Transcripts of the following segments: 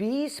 20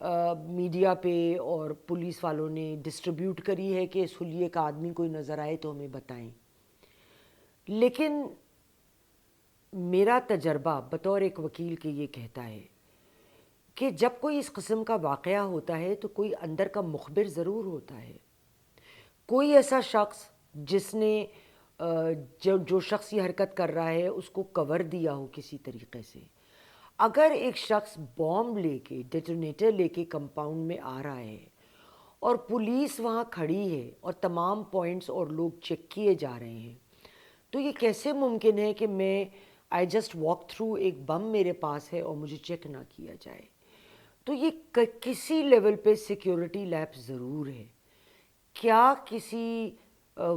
media پہ اور police والوں نے ڈسٹریبیوٹ کری ہے کہ اس حلیے کا آدمی کوئی نظر آئے تو ہمیں بتائیں. لیکن میرا تجربہ بطور ایک وکیل کے یہ کہتا ہے کہ جب کوئی اس قسم کا واقعہ ہوتا ہے تو کوئی اندر کا مخبر ضرور ہوتا ہے, کوئی ایسا شخص جس نے جو شخص یہ حرکت کر رہا ہے اس کو کور دیا ہو کسی طریقے سے. اگر ایک شخص بوم لے کے, ڈیٹونیٹر لے کے کمپاؤنڈ میں آ رہا ہے اور پولیس وہاں کھڑی ہے اور تمام پوائنٹس اور لوگ چیک کیے جا رہے ہیں, تو یہ کیسے ممکن ہے کہ میں آئی جسٹ واک تھرو, ایک بم میرے پاس ہے اور مجھے چیک نہ کیا جائے؟ تو یہ کسی لیول پہ سیکیورٹی لیپس ضرور ہے. کیا کسی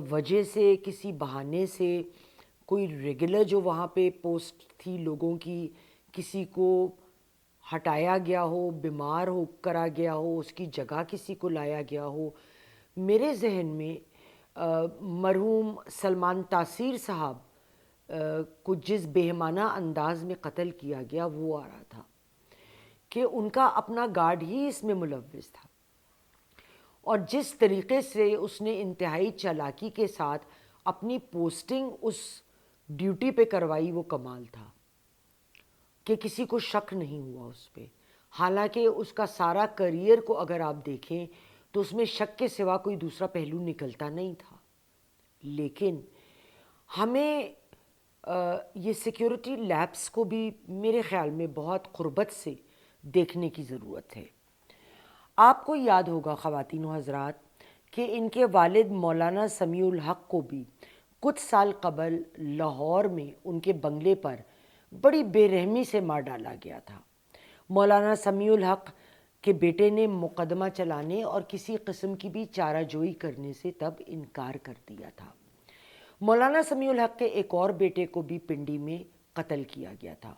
وجہ سے, کسی بہانے سے کوئی ریگولر جو وہاں پہ پوسٹ تھی لوگوں کی, کسی کو ہٹایا گیا ہو, بیمار ہو کرا گیا ہو, اس کی جگہ کسی کو لایا گیا ہو؟ میرے ذہن میں مرحوم سلمان تاثیر صاحب کو جس بہیمانہ انداز میں قتل کیا گیا وہ آ رہا تھا کہ ان کا اپنا گارڈ ہی اس میں ملوث تھا, اور جس طریقے سے اس نے انتہائی چالاکی کے ساتھ اپنی پوسٹنگ اس ڈیوٹی پہ کروائی وہ کمال تھا کہ کسی کو شک نہیں ہوا اس پہ. حالانکہ اس کا سارا کریئر کو اگر آپ دیکھیں تو اس میں شک کے سوا کوئی دوسرا پہلو نکلتا نہیں تھا. لیکن ہمیں یہ سیکیورٹی لیپس کو بھی میرے خیال میں بہت قربت سے دیکھنے کی ضرورت ہے. آپ کو یاد ہوگا خواتین و حضرات کہ ان کے والد مولانا سمیع الحق کو بھی کچھ سال قبل لاہور میں ان کے بنگلے پر بڑی بے رحمی سے مار ڈالا گیا تھا. مولانا سمیع الحق کے بیٹے نے مقدمہ چلانے اور کسی قسم کی بھی چارہ جوئی کرنے سے تب انکار کر دیا تھا. مولانا سمیع الحق کے ایک اور بیٹے کو بھی پنڈی میں قتل کیا گیا تھا.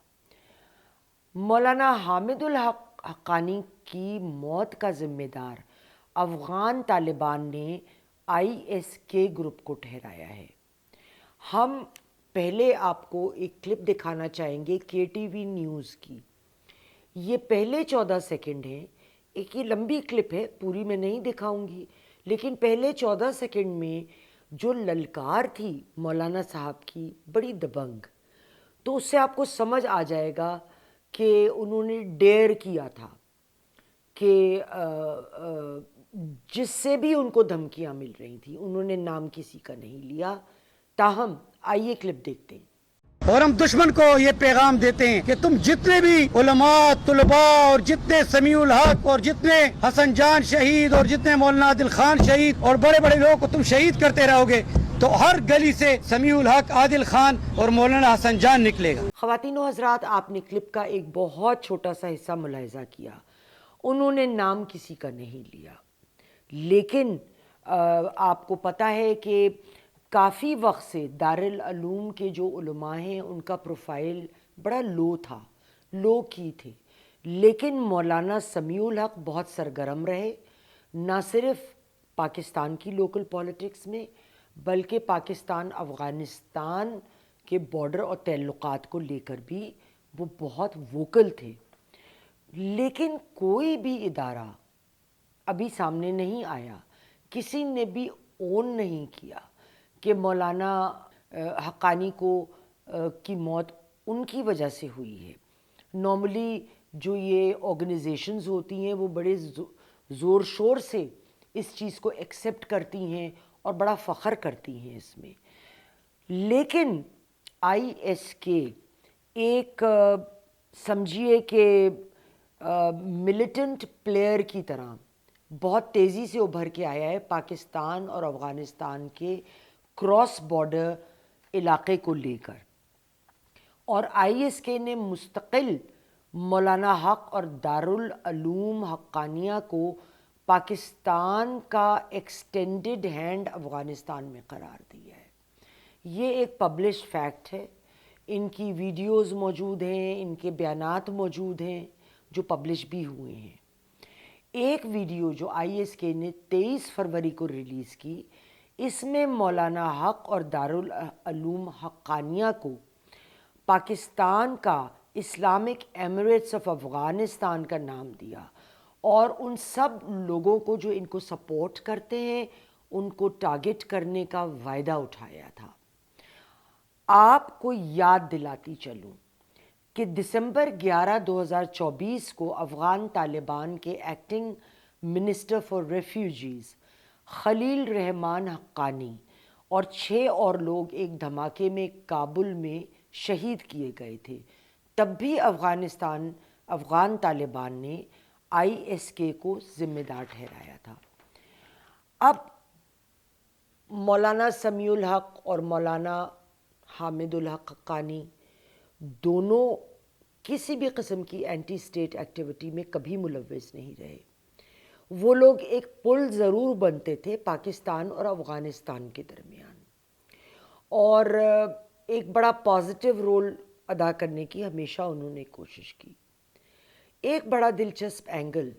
مولانا حامد الحق حقانی کی موت کا ذمہ دار افغان طالبان نے ISK گروپ کو ٹھہرایا ہے. ہم پہلے آپ کو ایک کلپ دکھانا چاہیں گے KTV نیوز کی. یہ پہلے 14 سیکنڈ ہیں, ایک یہ لمبی کلپ ہے, پوری میں نہیں دکھاؤں گی, لیکن پہلے 14 سیکنڈ میں جو للکار تھی مولانا صاحب کی بڑی دبنگ, تو اس سے آپ کو سمجھ آ جائے گا کہ انہوں نے ڈیئر کیا تھا کہ جس سے بھی ان کو دھمکیاں مل رہی تھیں, انہوں نے نام کسی کا نہیں لیا. تاہم آئیے کلپ دیکھتے ہیں. اور ہم دشمن کو یہ پیغام دیتے ہیں کہ تم جتنے بھی علماء, طلباء اور جتنے سمیع الحق اور جتنے حسن جان شہید اور جتنے مولانا عادل خان شہید اور بڑے بڑے لوگوں کو تم شہید کرتے رہو گے تو ہر گلی سے سمیع الحق, عادل خان اور مولانا حسن جان نکلے گا. خواتین و حضرات, آپ نے کلپ کا ایک بہت چھوٹا سا حصہ ملاحظہ کیا. انہوں نے نام کسی کا نہیں لیا, لیکن آپ کو پتہ ہے کہ کافی وقت سے دارالعلوم کے جو علماء ہیں ان کا پروفائل بڑا لو تھا, لو کی تھے. لیکن مولانا سمیع الحق بہت سرگرم رہے, نہ صرف پاکستان کی لوکل پالیٹکس میں بلکہ پاکستان افغانستان کے بارڈر اور تعلقات کو لے کر بھی وہ بہت ووکل تھے. لیکن کوئی بھی ادارہ ابھی سامنے نہیں آیا, کسی نے بھی اون نہیں کیا کہ مولانا حقانی کی موت ان کی وجہ سے ہوئی ہے. نارملی جو یہ آرگنائزیشنز ہوتی ہیں وہ بڑے زور شور سے اس چیز کو ایکسیپٹ کرتی ہیں اور بڑا فخر کرتی ہیں اس میں. لیکن ISK ایک سمجھیے کہ ملیٹنٹ پلیئر کی طرح بہت تیزی سے ابھر کے آیا ہے پاکستان اور افغانستان کے کراس بارڈر علاقے کو لے کر. اور ISK نے مستقل مولانا حق اور دارالعلوم حقانیہ کو پاکستان کا ایکسٹینڈڈ ہینڈ افغانستان میں قرار دیا ہے. یہ ایک پبلش فیکٹ ہے, ان کی ویڈیوز موجود ہیں, ان کے بیانات موجود ہیں جو پبلش بھی ہوئے ہیں. ایک ویڈیو جو ISK نے 23 فروری کو ریلیز کی, اس میں مولانا حق اور دارالعلوم حقانیہ کو پاکستان کا اسلامک ایمریٹس آف افغانستان کا نام دیا اور ان سب لوگوں کو جو ان کو سپورٹ کرتے ہیں ان کو ٹارگٹ کرنے کا وعدہ اٹھایا تھا۔ آپ کو یاد دلاتی چلوں کہ دسمبر 11 2024 کو افغان طالبان کے ایکٹنگ منسٹر فار ریفیوجیز خلیل رحمان حقانی اور 6 اور لوگ ایک دھماکے میں کابل میں شہید کیے گئے تھے۔ تب بھی افغان طالبان نے ISK کو ذمہ دار ٹھہرایا تھا۔ اب مولانا سمیع الحق اور مولانا حامد الحق حقانی دونوں کسی بھی قسم کی اینٹی اسٹیٹ ایکٹیویٹی میں کبھی ملوث نہیں رہے۔ وہ لوگ ایک پل ضرور بنتے تھے پاکستان اور افغانستان کے درمیان، اور ایک بڑا پازیٹیو رول ادا کرنے کی ہمیشہ انہوں نے کوشش کی۔ ایک بڑا دلچسپ اینگل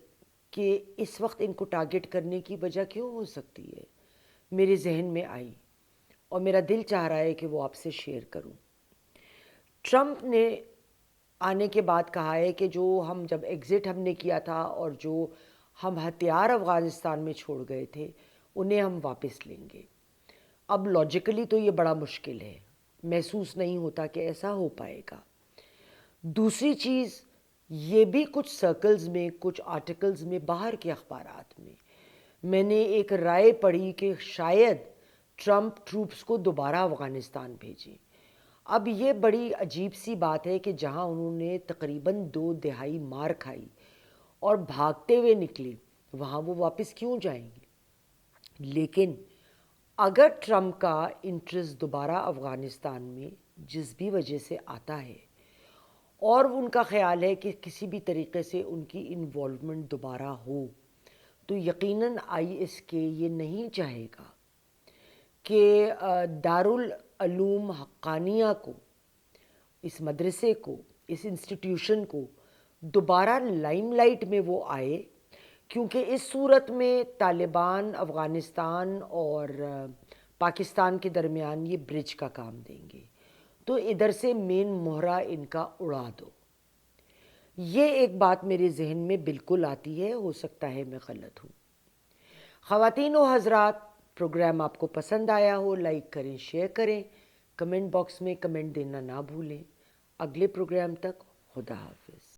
کہ اس وقت ان کو ٹارگٹ کرنے کی وجہ کیوں ہو سکتی ہے میرے ذہن میں آئی، اور میرا دل چاہ رہا ہے کہ وہ آپ سے شیئر کروں۔ ٹرمپ نے آنے کے بعد کہا ہے کہ جو جب ایگزٹ ہم نے کیا تھا اور جو ہم ہتھیار افغانستان میں چھوڑ گئے تھے انہیں ہم واپس لیں گے۔ اب لاجیکلی تو یہ بڑا مشکل ہے، محسوس نہیں ہوتا کہ ایسا ہو پائے گا۔ دوسری چیز یہ بھی کچھ سرکلز میں، کچھ آرٹیکلز میں، باہر کے اخبارات میں نے ایک رائے پڑھی کہ شاید ٹرمپ ٹروپس کو دوبارہ افغانستان بھیجیں۔ اب یہ بڑی عجیب سی بات ہے کہ جہاں انہوں نے تقریباً 2 دہائی مار کھائی اور بھاگتے ہوئے نکلے، وہاں وہ واپس کیوں جائیں گے؟ لیکن اگر ٹرمپ کا انٹرسٹ دوبارہ افغانستان میں جس بھی وجہ سے آتا ہے اور ان کا خیال ہے کہ کسی بھی طریقے سے ان کی انوالومنٹ دوبارہ ہو، تو یقیناً ISK یہ نہیں چاہے گا کہ دارالعلوم حقانیہ کو، اس مدرسے کو، اس انسٹیٹیوشن کو دوبارہ لائم لائٹ میں وہ آئے، کیونکہ اس صورت میں طالبان افغانستان اور پاکستان کے درمیان یہ برج کا کام دیں گے، تو ادھر سے مین مہرہ ان کا اڑا دو۔ یہ ایک بات میرے ذہن میں بالکل آتی ہے، ہو سکتا ہے میں غلط ہوں۔ خواتین و حضرات، پروگرام آپ کو پسند آیا ہو، لائک کریں، شیئر کریں، کمنٹ باکس میں کمنٹ دینا نہ بھولیں۔ اگلے پروگرام تک خدا حافظ۔